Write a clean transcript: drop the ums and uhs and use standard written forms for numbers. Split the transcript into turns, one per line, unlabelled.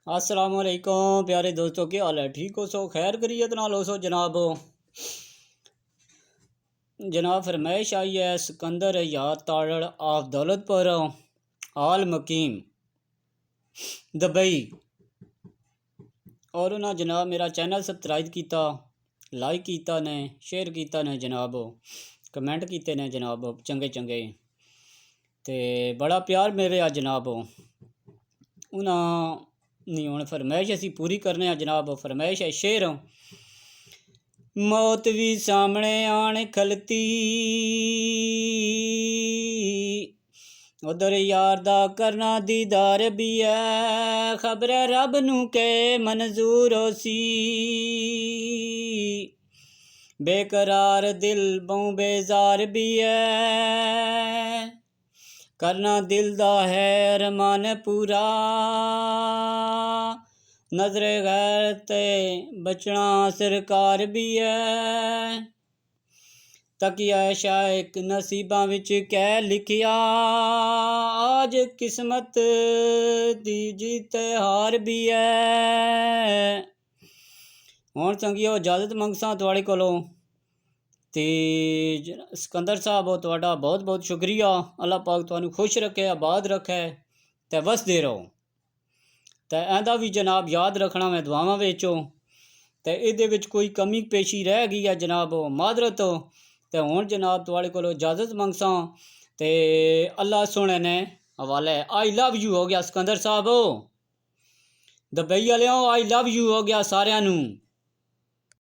अस्सलामुअलैकुम प्यारे दोस्तों, क्या हाल है? ठीक हो सो? खैर करियत नाल हो सो जनाब। फरमाइश आई है सिकंदर याद ताड़ ऑफ दौलतपुर आल मकीम दुबई। और उन्हें जनाब मेरा चैनल सब्सक्राइब किया, लाइक किया ने, शेयर किया ने जनाब, कमेंट किए ने जनाब, चंगे चंगे ते बड़ा प्यार मेरे आ जनाब। उन्हें नहीं हूँ फरमाइश असी पूरी करने जनाब। फरमाइश है शेर, मौत भी सामने आने खलती, उधर यार दा करना दीदार भी है, खबर रब नू के मंजूर हो सी, बेकरार दिल बहु बेजार भी है, करना दिल दा है अरमान पूरा, नजरे गैर ते बचना सरकार भी है, तकिया शायक नसीबां विच कै लिखिया, आज किस्मत दी जीते हार भी है। हुण संगियो इजाजत मंगसा तुहाड़े कोलों ते सिकंदर साहब तुहाडा बहुत बहुत शुक्रिया। अल्लाह पाक तुहानू खुश रखे, आबाद रखे ते वसदे रहो। तो ऐंदा भी जनाब याद रखना मैं दुआवां विचों, तो ये कोई कमी पेशी रह गई है जनाब, मादरत। तो हुण जनाब तुहाड़े कोलों इजाजत मंगसा ते अल्लाह सोने ने हवाले। आई लव यू हो गया सिकंदर साहब, दुबई वालियों, आई लव यू हो गया सारियां नू।